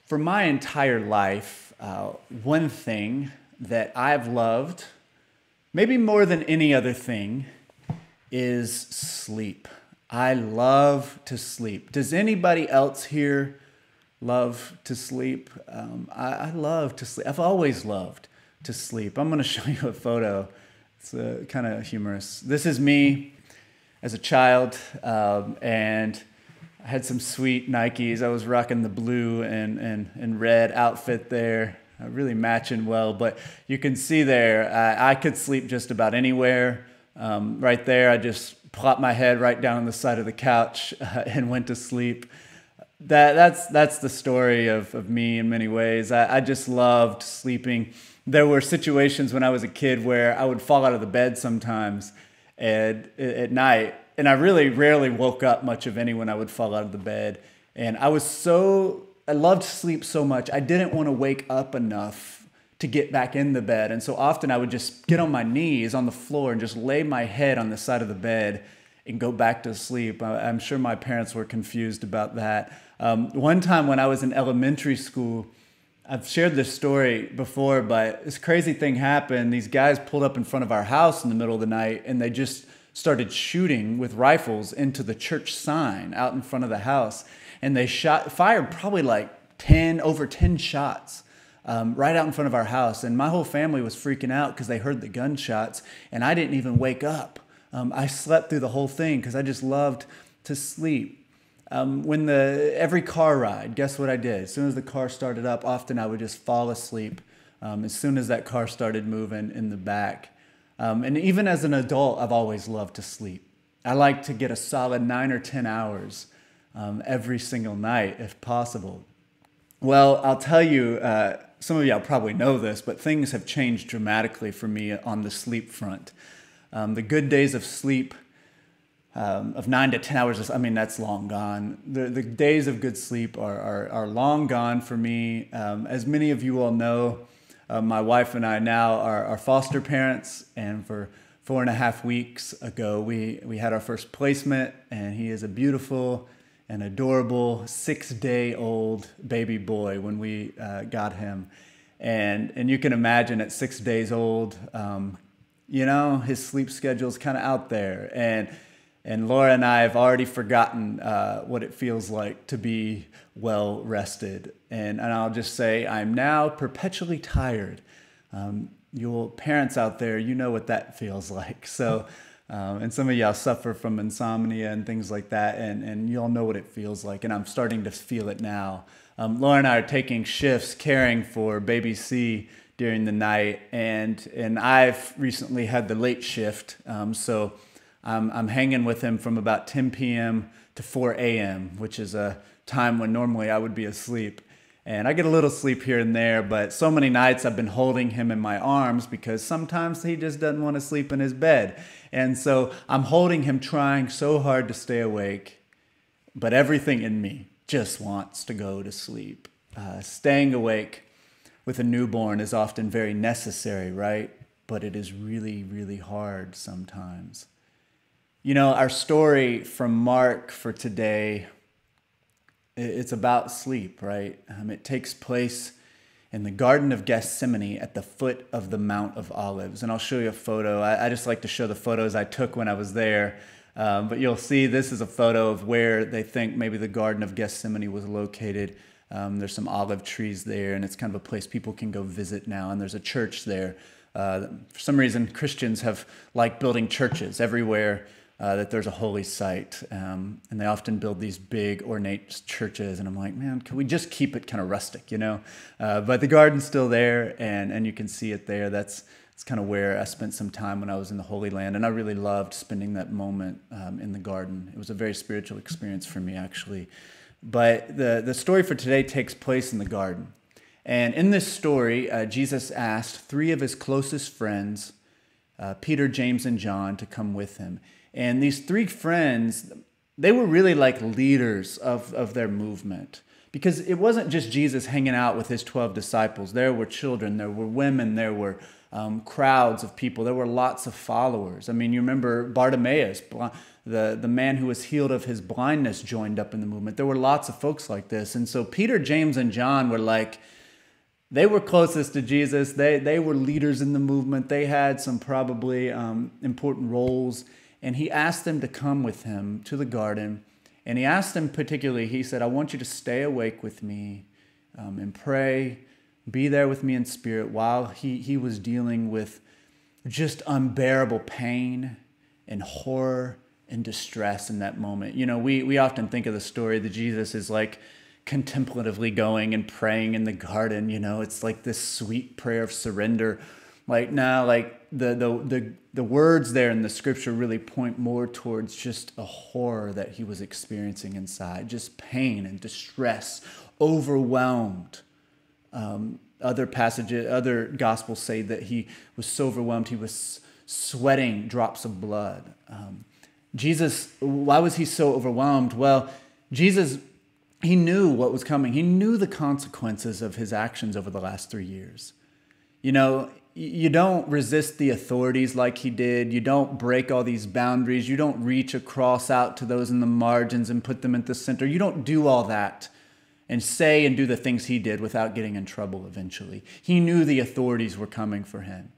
For my entire life, one thing that I've loved, maybe more than any other thing, is sleep. I love to sleep. Does anybody else here love to sleep? I love to sleep. I've always loved to sleep. I'm going to show you a photo. It's kind of humorous. This is me as a child, and I had some sweet Nikes. I was rocking the blue and red outfit there, really matching well. But you can see there, I could sleep just about anywhere. Right there, I just plopped my head right down on the side of the couch and went to sleep. That's the story of me in many ways. I just loved sleeping. There were situations when I was a kid where I would fall out of the bed sometimes at night, and I really rarely woke up much of any when I would fall out of the bed. And I loved sleep so much, I didn't want to wake up enough to get back in the bed. And so often I would just get on my knees on the floor and just lay my head on the side of the bed and go back to sleep. I'm sure my parents were confused about that. One time when I was in elementary school, I've shared this story before, but this crazy thing happened. These guys pulled up in front of our house in the middle of the night, and they just started shooting with rifles into the church sign out in front of the house. And they fired probably like over 10 shots right out in front of our house. And my whole family was freaking out because they heard the gunshots, and I didn't even wake up. I slept through the whole thing because I just loved to sleep. Every car ride, guess what I did? As soon as the car started up, often I would just fall asleep as soon as that car started moving in the back. And even as an adult, I've always loved to sleep. I like to get a solid 9 or 10 hours every single night, if possible. Well, I'll tell you, some of y'all probably know this, but things have changed dramatically for me on the sleep front. The good days of sleep of 9 to 10 hours, that's long gone. The days of good sleep are long gone for me. As many of you all know, my wife and I now are foster parents, and for 4.5 weeks ago, we had our first placement, and he is a beautiful and adorable 6-day-old baby boy when we got him. And you can imagine at 6 days old, his sleep schedule's kind of out there. And Laura and I have already forgotten what it feels like to be well rested. And I'll just say, I'm now perpetually tired. You parents out there, you know what that feels like. So, and some of y'all suffer from insomnia and things like that, and you all know what it feels like. And I'm starting to feel it now. Laura and I are taking shifts caring for baby C during the night, and I've recently had the late shift, so I'm hanging with him from about 10 p.m. to 4 a.m., which is a time when normally I would be asleep. And I get a little sleep here and there, but so many nights I've been holding him in my arms because sometimes he just doesn't want to sleep in his bed. And so I'm holding him, trying so hard to stay awake, but everything in me just wants to go to sleep. Staying awake with a newborn is often very necessary, right? But it is really, really hard sometimes. You know, our story from Mark for today, it's about sleep, right? It takes place in the Garden of Gethsemane at the foot of the Mount of Olives. And I'll show you a photo. I just like to show the photos I took when I was there. But you'll see this is a photo of where they think maybe the Garden of Gethsemane was located. There's some olive trees there, and it's kind of a place people can go visit now. And there's a church there. For some reason, Christians have liked building churches everywhere that there's a holy site. And they often build these big, ornate churches. And I'm like, man, can we just keep it kind of rustic, you know? But the garden's still there, and you can see it there. It's kind of where I spent some time when I was in the Holy Land. And I really loved spending that moment in the garden. It was a very spiritual experience for me, actually. But the story for today takes place in the garden. And in this story, Jesus asked 3 of his closest friends, Peter, James, and John, to come with him. And these 3 friends, they were really like leaders of their movement. Because it wasn't just Jesus hanging out with his 12 disciples. There were children, there were women, there were crowds of people. There were lots of followers. I mean, you remember Bartimaeus, the man who was healed of his blindness, joined up in the movement. There were lots of folks like this. And so Peter, James, and John were like, they were closest to Jesus. They were leaders in the movement. They had some probably important roles. And he asked them to come with him to the garden. And he asked them particularly, he said, I want you to stay awake with me and pray. Be there with me in spirit while he was dealing with just unbearable pain and horror and distress in that moment. You know, we often think of the story that Jesus is like contemplatively going and praying in the garden. You know, it's like this sweet prayer of surrender. Like now, like the words there in the scripture really point more towards just a horror that he was experiencing inside, just pain and distress, overwhelmed. Other passages, other gospels say that he was so overwhelmed he was sweating drops of blood. Jesus, why was he so overwhelmed? Well, Jesus, he knew what was coming. He knew the consequences of his actions over the last 3 years. You know, you don't resist the authorities like he did. You don't break all these boundaries. You don't reach across out to those in the margins and put them at the center. You don't do all that and say and do the things he did without getting in trouble eventually. He knew the authorities were coming for him.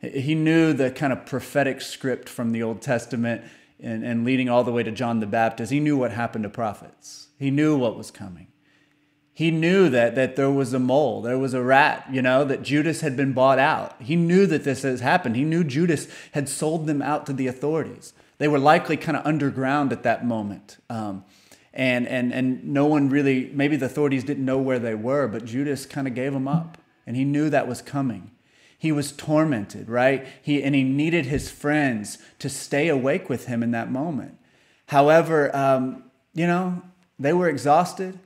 He knew the kind of prophetic script from the Old Testament and leading all the way to John the Baptist. He knew what happened to prophets. He knew what was coming. He knew that there was a mole, there was a rat, you know, that Judas had been bought out. He knew that this has happened. He knew Judas had sold them out to the authorities. They were likely kind of underground at that moment. And no one really, maybe the authorities didn't know where they were, but Judas kind of gave them up. And he knew that was coming. He was tormented, right? He needed his friends to stay awake with him in that moment. However, you know, they were exhausted.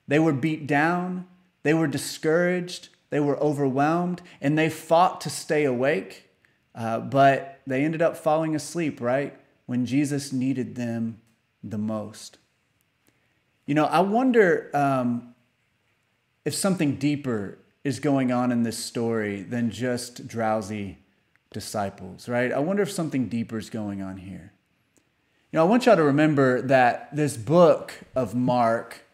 They were beat down. They were discouraged. They were overwhelmed. And they fought to stay awake. But they ended up falling asleep, right? When Jesus needed them the most. You know, I wonder if something deeper is going on in this story than just drowsy disciples, right? I wonder if something deeper is going on here. You know, I want y'all to remember that this book of Mark,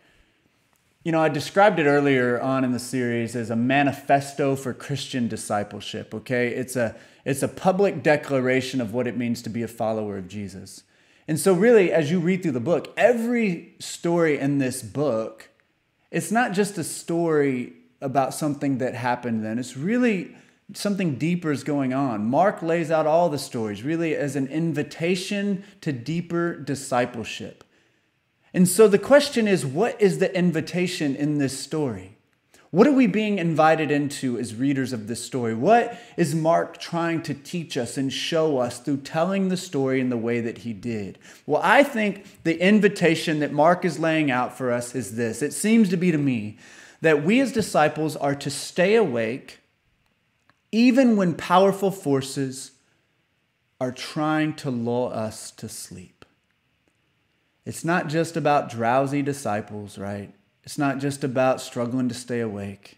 you know, I described it earlier on in the series as a manifesto for Christian discipleship, okay? It's a public declaration of what it means to be a follower of Jesus. And so really, as you read through the book, every story in this book, it's not just a story about something that happened then. It's really something deeper is going on. Mark lays out all the stories really as an invitation to deeper discipleship. And so the question is, what is the invitation in this story? What are we being invited into as readers of this story? What is Mark trying to teach us and show us through telling the story in the way that he did? Well, I think the invitation that Mark is laying out for us is this. It seems to be to me that we as disciples are to stay awake even when powerful forces are trying to lull us to sleep. It's not just about drowsy disciples, right? It's not just about struggling to stay awake.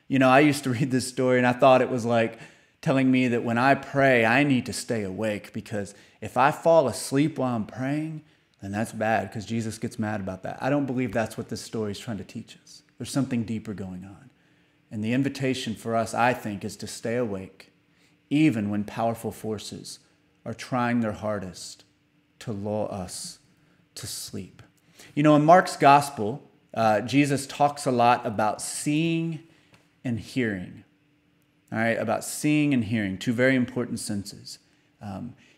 You know, I used to read this story and I thought it was like telling me that when I pray, I need to stay awake because if I fall asleep while I'm praying, then that's bad because Jesus gets mad about that. I don't believe that's what this story is trying to teach us. There's something deeper going on. And the invitation for us, I think, is to stay awake even when powerful forces are trying their hardest to lull us to sleep. You know, in Mark's gospel, Jesus talks a lot about seeing and hearing. All right, about seeing and hearing, two very important senses.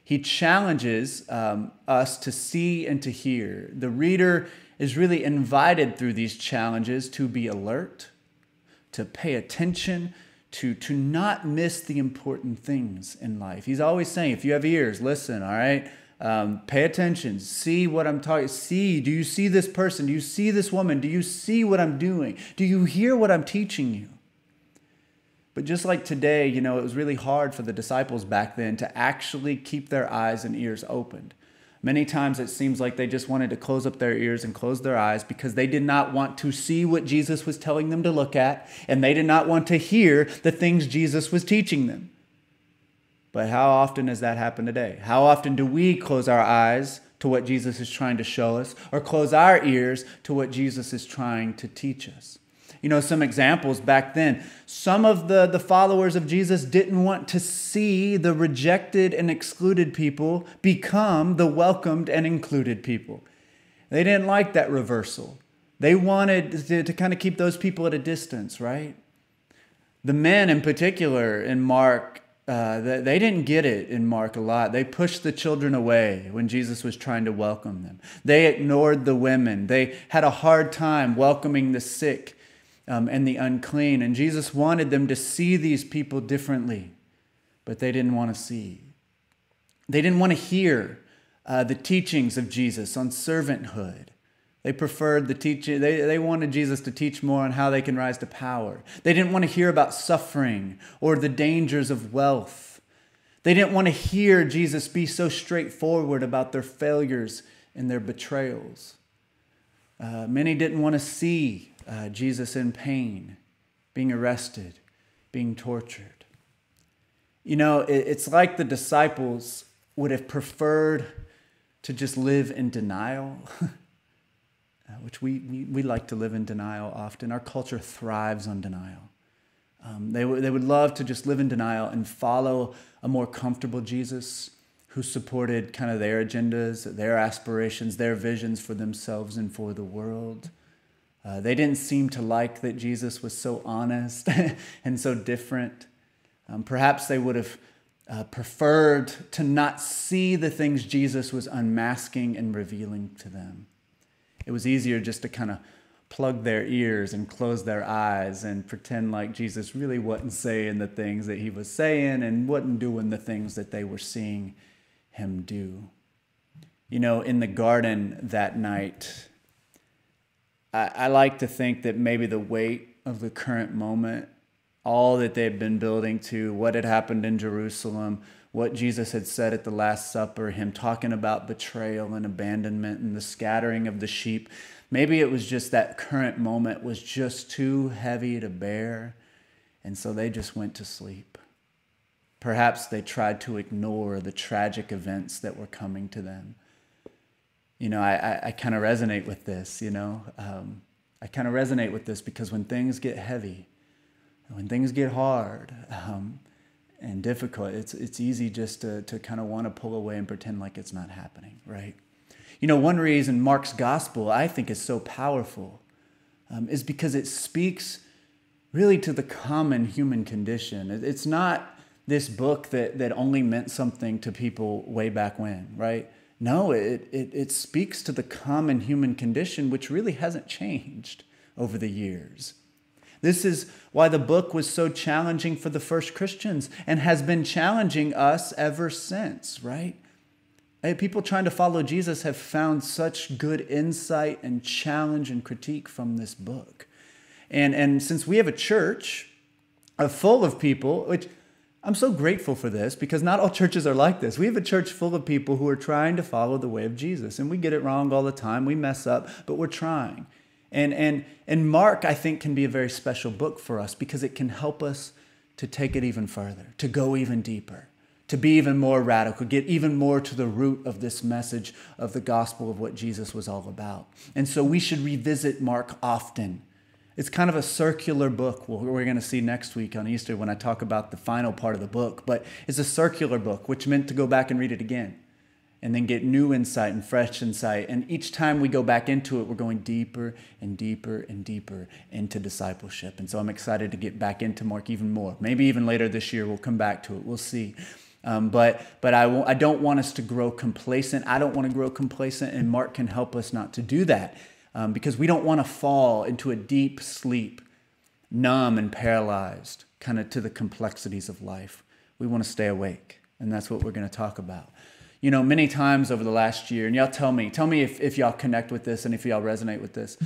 He challenges us to see and to hear. The reader is really invited through these challenges to be alert, to pay attention, to not miss the important things in life. He's always saying, if you have ears, listen, all right? Pay attention, see what I'm talking, see, do you see this person? Do you see this woman? Do you see what I'm doing? Do you hear what I'm teaching you? But just like today, you know, it was really hard for the disciples back then to actually keep their eyes and ears opened. Many times it seems like they just wanted to close up their ears and close their eyes because they did not want to see what Jesus was telling them to look at, and they did not want to hear the things Jesus was teaching them. But how often does that happen today? How often do we close our eyes to what Jesus is trying to show us, or close our ears to what Jesus is trying to teach us? You know, some examples back then, some of the followers of Jesus didn't want to see the rejected and excluded people become the welcomed and included people. They didn't like that reversal. They wanted to kind of keep those people at a distance, right? The men in particular in Mark, they didn't get it in Mark a lot. They pushed the children away when Jesus was trying to welcome them. They ignored the women. They had a hard time welcoming the sick and the unclean. And Jesus wanted them to see these people differently, but they didn't want to see. They didn't want to hear the teachings of Jesus on servanthood. They preferred the teaching. They wanted Jesus to teach more on how they can rise to power. They didn't want to hear about suffering or the dangers of wealth. They didn't want to hear Jesus be so straightforward about their failures and their betrayals. Many didn't want to see Jesus in pain, being arrested, being tortured. You know, it's like the disciples would have preferred to just live in denial. Which we like to live in denial often. Our culture thrives on denial. They would love to just live in denial and follow a more comfortable Jesus who supported kind of their agendas, their aspirations, their visions for themselves and for the world. They didn't seem to like that Jesus was so honest and so different. Perhaps they would have preferred to not see the things Jesus was unmasking and revealing to them. It was easier just to kind of plug their ears and close their eyes and pretend like Jesus really wasn't saying the things that he was saying and wasn't doing the things that they were seeing him do. You know, in the garden that night, I like to think that maybe the weight of the current moment, all that they'd been building to, what had happened in Jerusalem, what Jesus had said at the Last Supper, him talking about betrayal and abandonment and the scattering of the sheep. Maybe it was just that current moment was just too heavy to bear, and so they just went to sleep. Perhaps they tried to ignore the tragic events that were coming to them. You know, I kind of resonate with this, you know. I kind of resonate with this because when things get heavy, when things get hard, and difficult, it's easy just to kind of want to pull away and pretend like it's not happening, right? You know, one reason Mark's gospel, I think, is so powerful is because it speaks really to the common human condition. It's not this book that only meant something to people way back when, right? No, it speaks to the common human condition, which really hasn't changed over the years. This is why the book was so challenging for the first Christians and has been challenging us ever since, right? People trying to follow Jesus have found such good insight and challenge and critique from this book. And since we have a church full of people, which I'm so grateful for this because not all churches are like this. We have a church full of people who are trying to follow the way of Jesus, and we get it wrong all the time. We mess up, but we're trying. And Mark, I think, can be a very special book for us because it can help us to take it even further, to go even deeper, to be even more radical, get even more to the root of this message of the gospel of what Jesus was all about. And so we should revisit Mark often. It's kind of a circular book. Well, we're going to see next week on Easter when I talk about the final part of the book. But it's a circular book, which meant to go back and read it again and then get new insight and fresh insight. And each time we go back into it, we're going deeper and deeper and deeper into discipleship. And so I'm excited to get back into Mark even more. Maybe even later this year, we'll come back to it. We'll see. But I don't want us to grow complacent. I don't want to grow complacent, and Mark can help us not to do that. Because we don't want to fall into a deep sleep, numb and paralyzed, kind of to the complexities of life. We want to stay awake, and that's what we're going to talk about. You know, many times over the last year, and y'all tell me if y'all connect with this and if y'all resonate with this,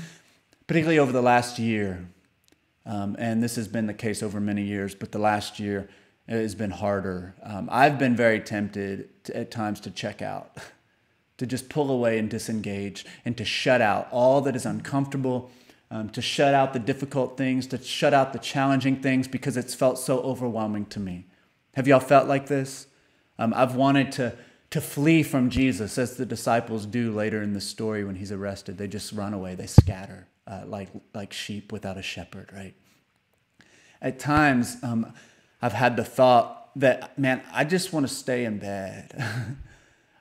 particularly over the last year, and this has been the case over many years, but the last year has been harder. I've been very tempted at times to check out, to just pull away and disengage and to shut out all that is uncomfortable, to shut out the difficult things, to shut out the challenging things because it's felt so overwhelming to me. Have y'all felt like this? I've wanted to flee from Jesus, as the disciples do later in the story when he's arrested. They just run away. They scatter like sheep without a shepherd, right? At times, I've had the thought that, man, I just want to stay in bed.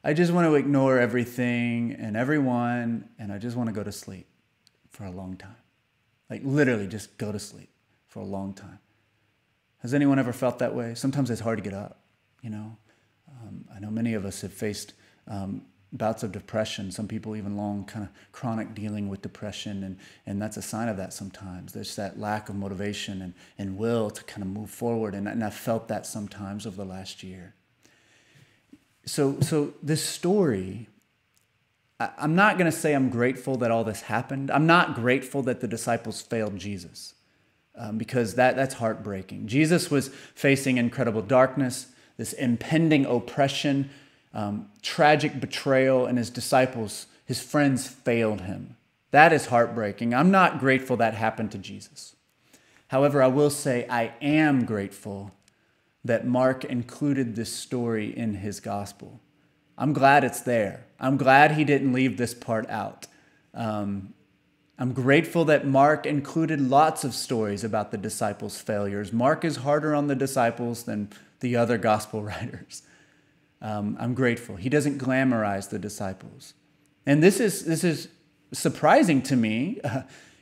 I just want to ignore everything and everyone, and I just want to go to sleep for a long time. Like literally just go to sleep for a long time. Has anyone ever felt that way? Sometimes it's hard to get up, you know. I know many of us have faced bouts of depression, some people even long kind of chronic dealing with depression, and that's a sign of that sometimes. There's that lack of motivation and will to kind of move forward, and I've felt that sometimes over the last year. So this story, I'm not going to say I'm grateful that all this happened. I'm not grateful that the disciples failed Jesus, because that's heartbreaking. Jesus was facing incredible darkness, this impending oppression, tragic betrayal, and his disciples, his friends, failed him. That is heartbreaking. I'm not grateful that happened to Jesus. However, I will say I am grateful that Mark included this story in his gospel. I'm glad it's there. I'm glad he didn't leave this part out. I'm grateful that Mark included lots of stories about the disciples' failures. Mark is harder on the disciples than the other gospel writers. I'm grateful. He doesn't glamorize the disciples. And this is surprising to me,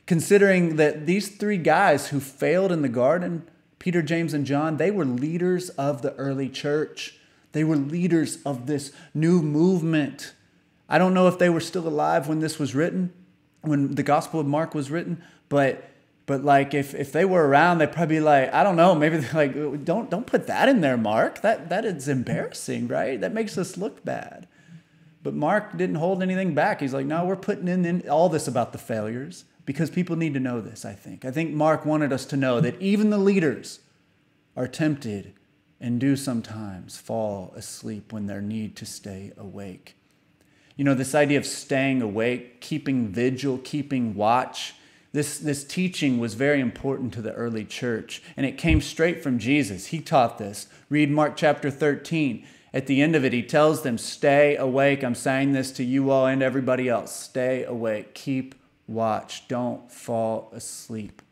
considering that these three guys who failed in the garden, Peter, James, and John, they were leaders of the early church. They were leaders of this new movement. I don't know if they were still alive when this was written, when the Gospel of Mark was written, but like if they were around, they'd probably be like, I don't know, maybe they're like, don't put that in there, Mark. That is embarrassing, right? That makes us look bad. But Mark didn't hold anything back. He's like, no, we're putting in all this about the failures because people need to know this, I think. I think Mark wanted us to know that even the leaders are tempted and do sometimes fall asleep when they need to stay awake. You know, this idea of staying awake, keeping vigil, keeping watch, this teaching was very important to the early church, and it came straight from Jesus. He taught this. Read Mark chapter 13. At the end of it, he tells them, stay awake. I'm saying this to you all and everybody else. Stay awake. Keep watch. Don't fall asleep.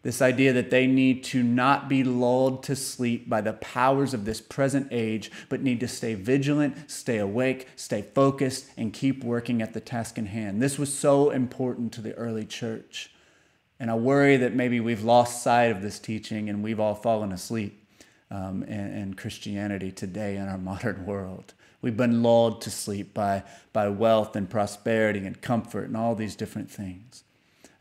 This idea that they need to not be lulled to sleep by the powers of this present age, but need to stay vigilant, stay awake, stay focused, and keep working at the task in hand. This was so important to the early church. And I worry that maybe we've lost sight of this teaching and we've all fallen asleep in Christianity today in our modern world. We've been lulled to sleep by wealth and prosperity and comfort and all these different things.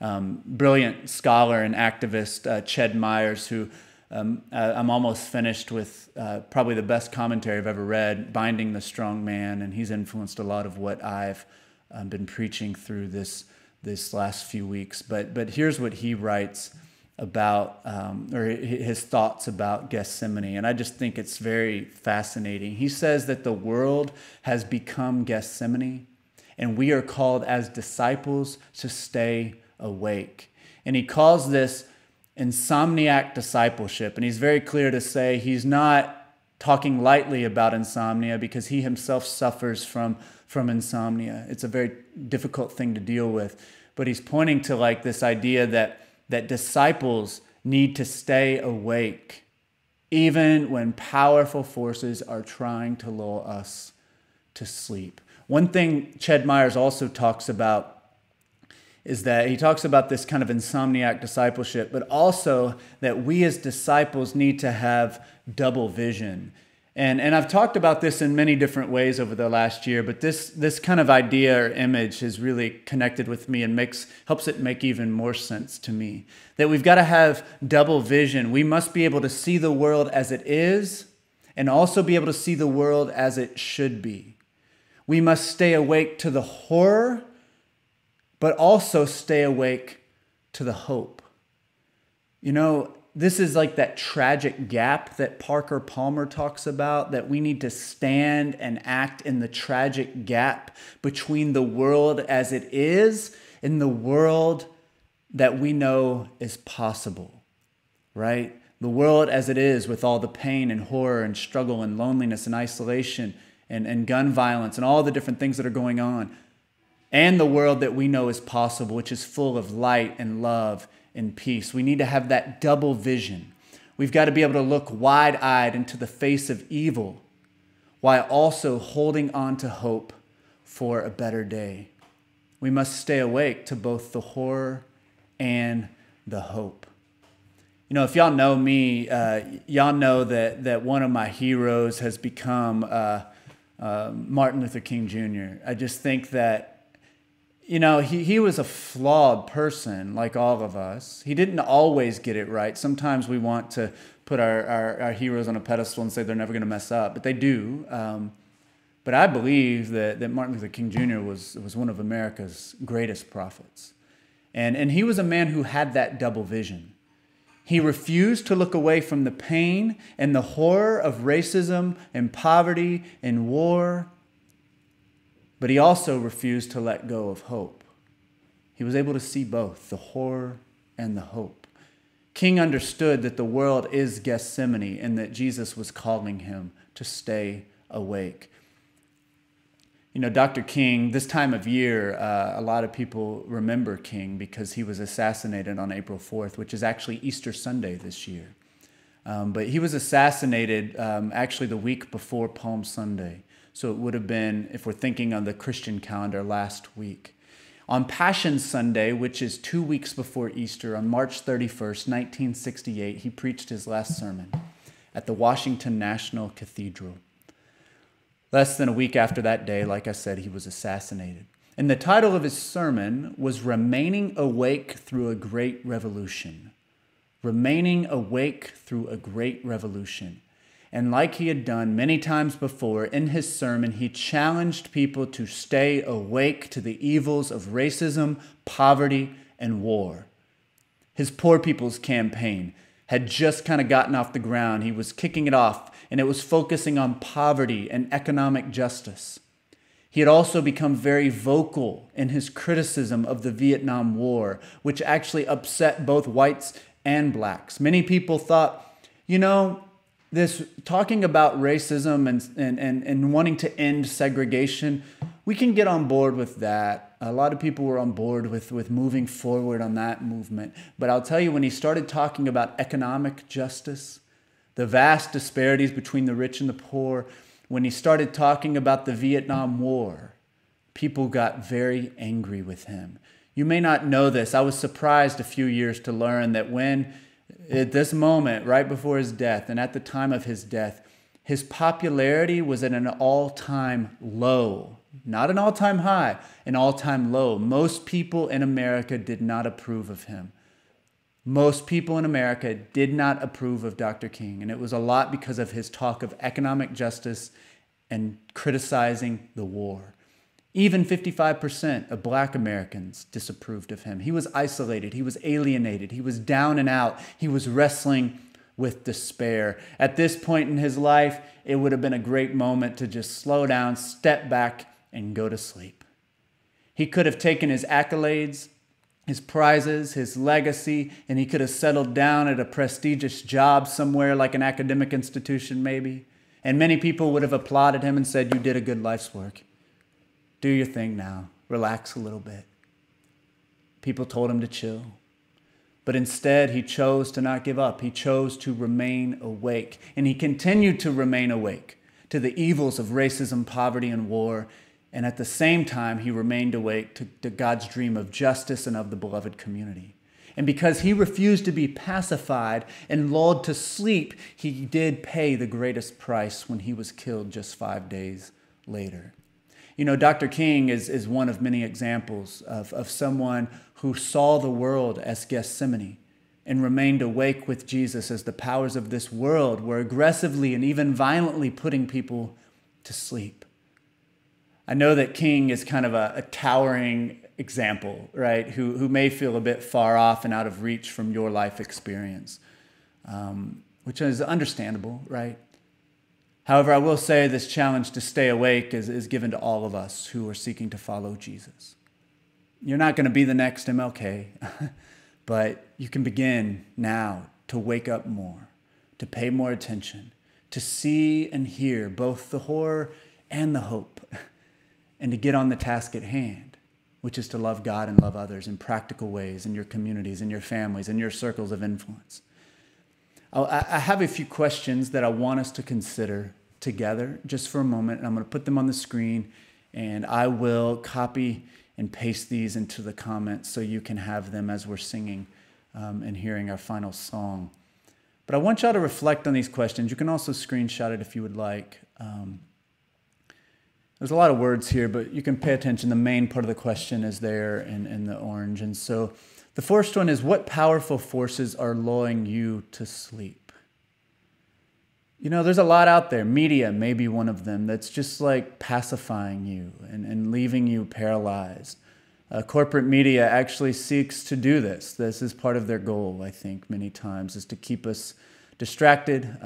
Brilliant scholar and activist Ched Myers, who I'm almost finished with probably the best commentary I've ever read, Binding the Strong Man, and he's influenced a lot of what I've been preaching through this last few weeks. But here's what he writes about, or his thoughts about Gethsemane, and I just think it's very fascinating. He says that the world has become Gethsemane, and we are called as disciples to stay awake. And he calls this insomniac discipleship. And he's very clear to say he's not talking lightly about insomnia because he himself suffers from insomnia. It's a very difficult thing to deal with. But he's pointing to like this idea that disciples need to stay awake even when powerful forces are trying to lull us to sleep. One thing Ched Myers also talks about is that he talks about this kind of insomniac discipleship, but also that we as disciples need to have double vision. And I've talked about this in many different ways over the last year, but this kind of idea or image has really connected with me and helps it make even more sense to me. That we've got to have double vision. We must be able to see the world as it is and also be able to see the world as it should be. We must stay awake to the horror, but also stay awake to the hope. You know, this is like that tragic gap that Parker Palmer talks about, that we need to stand and act in the tragic gap between the world as it is and the world that we know is possible, right? The world as it is, with all the pain and horror and struggle and loneliness and isolation and gun violence and all the different things that are going on. And the world that we know is possible, which is full of light and love and peace. We need to have that double vision. We've got to be able to look wide-eyed into the face of evil while also holding on to hope for a better day. We must stay awake to both the horror and the hope. You know, if y'all know me, y'all know that one of my heroes has become Martin Luther King Jr. I just think that, you know, he was a flawed person like all of us. He didn't always get it right. Sometimes we want to put our heroes on a pedestal and say they're never going to mess up, but they do. But I believe that Martin Luther King Jr. was one of America's greatest prophets. And he was a man who had that double vision. He refused to look away from the pain and the horror of racism and poverty and war, but he also refused to let go of hope. He was able to see both the horror and the hope. King understood that the world is Gethsemane and that Jesus was calling him to stay awake. You know, Dr. King, this time of year, a lot of people remember King because he was assassinated on April 4th, which is actually Easter Sunday this year. But he was assassinated actually the week before Palm Sunday. So it would have been, if we're thinking on the Christian calendar, last week. On Passion Sunday, which is 2 weeks before Easter, on March 31st, 1968, he preached his last sermon at the Washington National Cathedral. Less than a week after that day, like I said, he was assassinated. And the title of his sermon was Remaining Awake Through a Great Revolution. Remaining Awake Through a Great Revolution. And like he had done many times before, in his sermon, he challenged people to stay awake to the evils of racism, poverty, and war. His Poor People's Campaign had just kind of gotten off the ground. He was kicking it off, and it was focusing on poverty and economic justice. He had also become very vocal in his criticism of the Vietnam War, which actually upset both whites and blacks. Many people thought, you know, this talking about racism and wanting to end segregation, we can get on board with that. A lot of people were on board with moving forward on that movement. But I'll tell you, when he started talking about economic justice, the vast disparities between the rich and the poor, when he started talking about the Vietnam War, people got very angry with him. You may not know this. I was surprised a few years to learn that when, at this moment, right before his death, and at the time of his death, his popularity was at an all-time low. Not an all-time high, an all-time low. Most people in America did not approve of him. Most people in America did not approve of Dr. King, and it was a lot because of his talk of economic justice and criticizing the war. Even 55% of Black Americans disapproved of him. He was isolated. He was alienated. He was down and out. He was wrestling with despair. At this point in his life, it would have been a great moment to just slow down, step back, and go to sleep. He could have taken his accolades, his prizes, his legacy, and he could have settled down at a prestigious job somewhere like an academic institution maybe. And many people would have applauded him and said, "You did a good life's work. Do your thing now. Relax a little bit." People told him to chill. But instead, he chose to not give up. He chose to remain awake. And he continued to remain awake to the evils of racism, poverty, and war. And at the same time, he remained awake to God's dream of justice and of the beloved community. And because he refused to be pacified and lulled to sleep, he did pay the greatest price when he was killed just 5 days later. You know, Dr. King is one of many examples of someone who saw the world as Gethsemane and remained awake with Jesus as the powers of this world were aggressively and even violently putting people to sleep. I know that King is kind of a towering example, right, who may feel a bit far off and out of reach from your life experience, which is understandable, right? However, I will say this challenge to stay awake is given to all of us who are seeking to follow Jesus. You're not going to be the next MLK, but you can begin now to wake up more, to pay more attention, to see and hear both the horror and the hope, and to get on the task at hand, which is to love God and love others in practical ways in your communities, in your families, in your circles of influence. I have a few questions that I want us to consider together just for a moment, and I'm going to put them on the screen, and I will copy and paste these into the comments so you can have them as we're singing and hearing our final song. But I want y'all to reflect on these questions. You can also screenshot it if you would like. There's a lot of words here, but you can pay attention. The main part of the question is there in the orange. And so the first one is, what powerful forces are lulling you to sleep? You know, there's a lot out there. Media may be one of them that's just like pacifying you and leaving you paralyzed. Corporate media actually seeks to do this. This is part of their goal, I think, many times, is to keep us distracted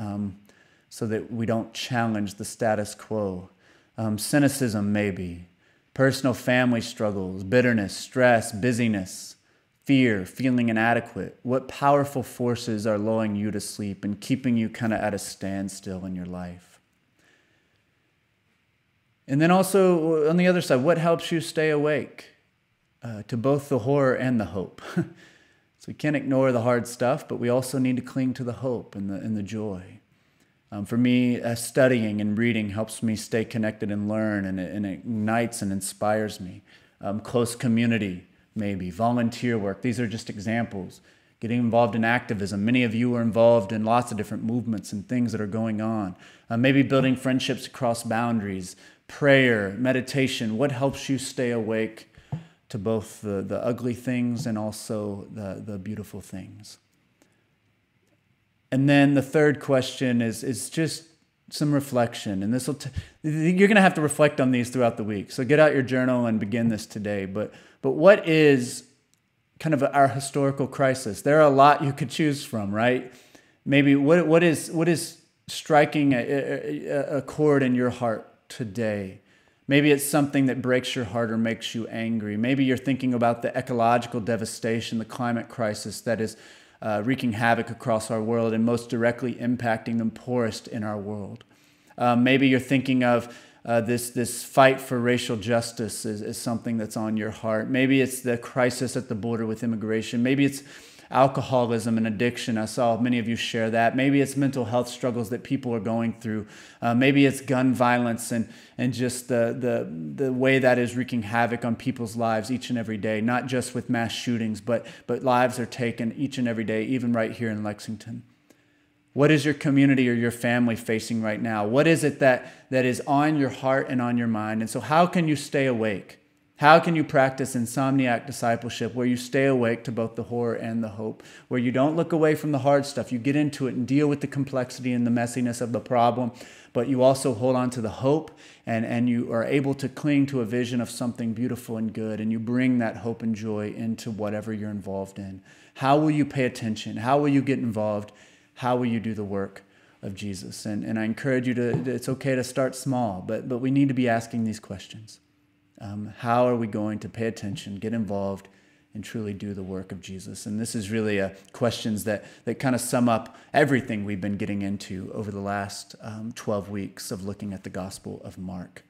so that we don't challenge the status quo. Cynicism, maybe. Personal family struggles, bitterness, stress, busyness, fear, feeling inadequate. What powerful forces are lulling you to sleep and keeping you kind of at a standstill in your life? And then also, on the other side, what helps you stay awake to both the horror and the hope? So we can't ignore the hard stuff, but we also need to cling to the hope and the joy. For me, studying and reading helps me stay connected and learn, and it ignites and inspires me. Close community, maybe. Volunteer work. These are just examples. Getting involved in activism. Many of you are involved in lots of different movements and things that are going on. Maybe building friendships across boundaries. Prayer, meditation. What helps you stay awake to both the ugly things and also the beautiful things? And then the third question is just some reflection. And you're going to have to reflect on these throughout the week. So get out your journal and begin this today. But what is kind of our historical crisis? There are a lot you could choose from, right? Maybe what is striking a chord in your heart today? Maybe it's something that breaks your heart or makes you angry. Maybe you're thinking about the ecological devastation, the climate crisis that is wreaking havoc across our world and most directly impacting the poorest in our world. Maybe you're thinking of this fight for racial justice is something that's on your heart. Maybe it's the crisis at the border with immigration. Maybe it's alcoholism and addiction. I saw many of you share that. Maybe it's mental health struggles that people are going through. Maybe it's gun violence and just the way that is wreaking havoc on people's lives each and every day, not just with mass shootings, but lives are taken each and every day, even right here in Lexington. What is your community or your family facing right now? What is it that is on your heart and on your mind? And so how can you stay awake? How can you practice insomniac discipleship where you stay awake to both the horror and the hope, where you don't look away from the hard stuff, you get into it and deal with the complexity and the messiness of the problem, but you also hold on to the hope and you are able to cling to a vision of something beautiful and good, and you bring that hope and joy into whatever you're involved in. How will you pay attention? How will you get involved? How will you do the work of Jesus? And I encourage you it's okay to start small, but we need to be asking these questions. How are we going to pay attention, get involved, and truly do the work of Jesus? And this is really questions that kind of sum up everything we've been getting into over the last 12 weeks of looking at the Gospel of Mark.